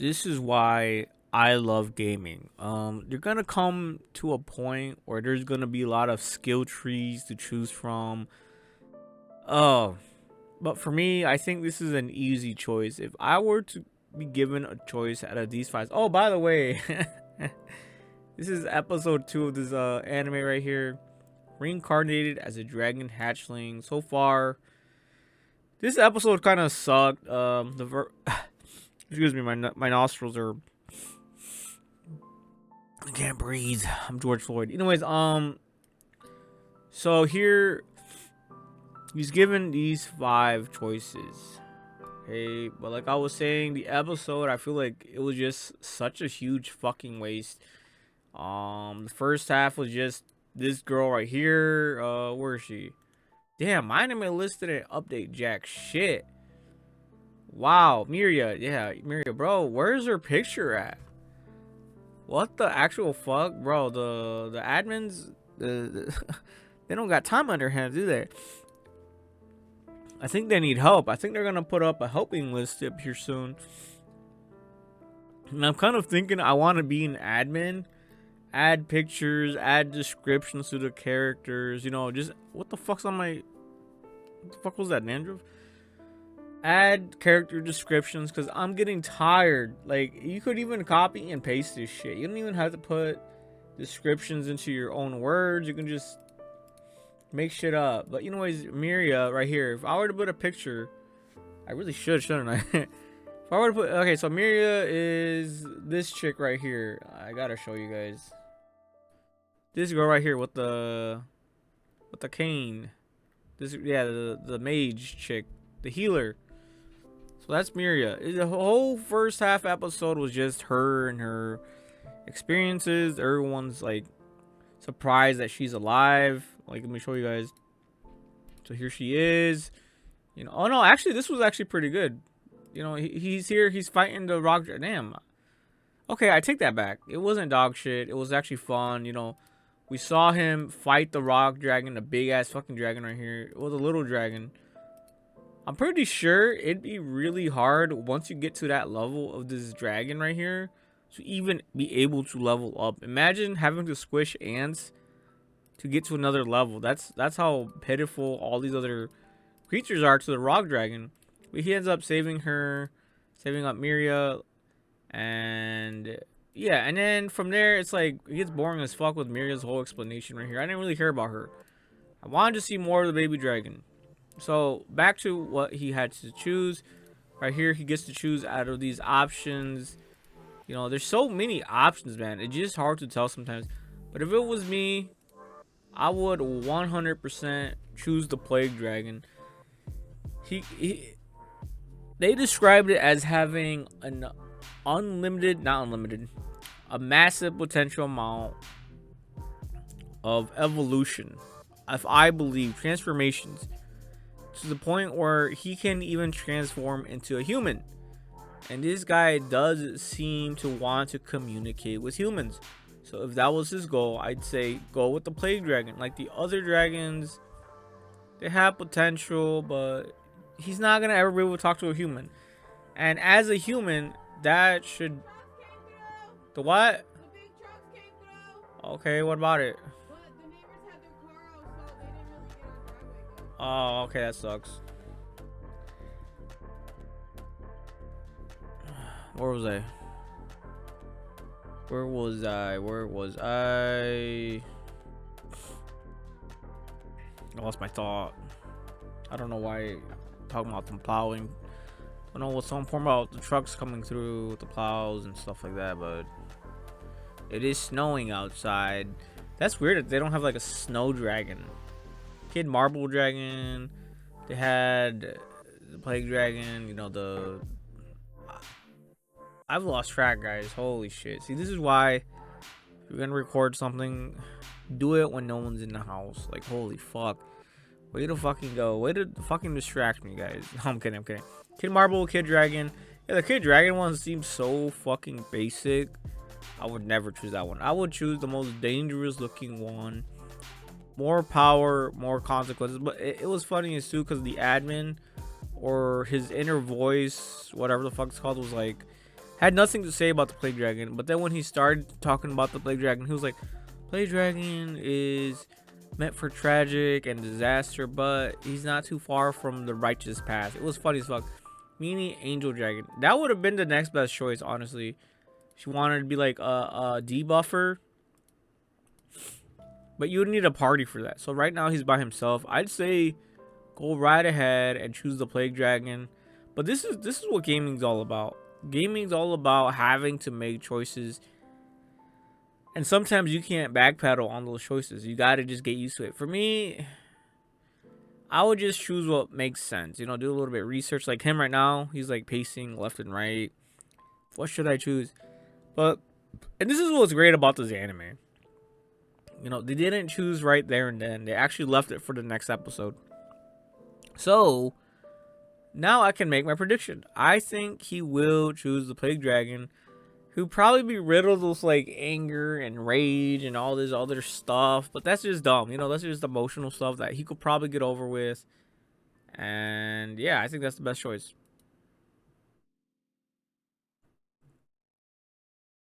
this is why I love gaming. You're gonna come to a point where there's gonna be a lot of skill trees to choose from. Oh, but for me, I think this is an easy choice. If I were to be given a choice out of these five, oh, by the way, this is episode 2 of this anime right here. Reincarnated as a Dragon Hatchling. So far, this episode kind of sucked. Excuse me, my nostrils are. I can't breathe. I'm George Floyd. Anyways, so here he's given these 5 choices. Okay, but like I was saying, the episode, I feel like it was just such a huge fucking waste. The first half was just this girl right here. Where is she? Damn, mine ain't listed in update jack shit. Wow, Miria, yeah, Miria, bro, where's her picture at? What the actual fuck, bro? The admins, they don't got time on their hands, do they? I think they need help. I think they're gonna put up a helping list up here soon. And I'm kind of thinking I want to be an admin, add pictures, add descriptions to the characters. You know, just what the fuck's on my? What the fuck was that, Nandrov? Add character descriptions because I'm getting tired. Like, you could even copy and paste this shit. You don't even have to put descriptions into your own words. You can just make shit up. But anyways, Miria right here. If I were to put a picture, I really should, shouldn't I? If I were to put, okay, so Miria is this chick right here. I gotta show you guys. This girl right here with the cane. This, yeah, the mage chick, the healer. So that's Miria. The whole first half episode was just her and her experiences. Everyone's like surprised that she's alive. Like, let me show you guys. So here she is. You know, oh no, actually this was actually pretty good. You know, he's here, he's fighting the rock. Damn. Okay, I take that back. It wasn't dog shit. It was actually fun. You know, we saw him fight the rock dragon, the big ass fucking dragon right here. It was a little dragon. I'm pretty sure it'd be really hard once you get to that level of this dragon right here to even be able to level up. Imagine having to squish ants to get to another level. That's how pitiful all these other creatures are to the rock dragon. But he ends up saving her, saving up Miria, and yeah, and then from there it's like it gets boring as fuck with Miria's whole explanation right here. I didn't really care about her. I wanted to see more of the baby dragon. So back to what he had to choose. Right here, he gets to choose out of these options. You know, there's so many options, man. It's just hard to tell sometimes. But if it was me, I would 100% choose the plague dragon. They described it as having an a massive potential amount of evolution. If I believe transformations, to the point where he can even transform into a human. And this guy does seem to want to communicate with humans. So if that was his goal, I'd say go with the plague dragon. Like the other dragons, they have potential, but he's not gonna ever be able to talk to a human. And as a human, that should. The what? Okay, what about it? Oh, okay, that sucks. Where was I? Where was I? I lost my thought. I don't know why I'm talking about them plowing. I don't know what's so important about the trucks coming through with the plows and stuff like that, but it is snowing outside. That's weird that they don't have like a snow dragon. Kid Marble Dragon, they had the Plague Dragon, you know, I've lost track, guys. Holy shit. See, this is why if you're gonna record something, do it when no one's in the house. Like, holy fuck. Way to fucking go. Way to fucking distract me, guys. No, I'm kidding. Kid Marble, Kid Dragon. Yeah, the Kid Dragon one seems so fucking basic. I would never choose that one. I would choose the most dangerous looking one. More power, more consequences. But it was funny as too because the admin or his inner voice, whatever the fuck it's called, was like, Had nothing to say about the Plague Dragon, but then when he started talking about the Plague Dragon, he was like, Plague Dragon is meant for tragic and disaster, but he's not too far from the righteous path. It was funny as fuck. Meaning Angel Dragon. That would have been the next best choice, honestly. She wanted to be like a debuffer, but you would need a party for that. So right now he's by himself. I'd say go right ahead and choose the Plague Dragon. But this is what gaming's all about. Gaming's all about having to make choices, and sometimes you can't backpedal on those choices. You gotta just get used to it. For me, I would just choose what makes sense. You know, do a little bit of research. Like him right now, he's like pacing left and right. What should I choose? And this is what's great about this anime. You know, they didn't choose right there and then. They actually left it for the next episode. So now I can make my prediction. I think he will choose the Plague Dragon, who probably be riddled with like anger and rage and all this other stuff. But that's just dumb. You know, that's just emotional stuff that he could probably get over with. And yeah, I think that's the best choice.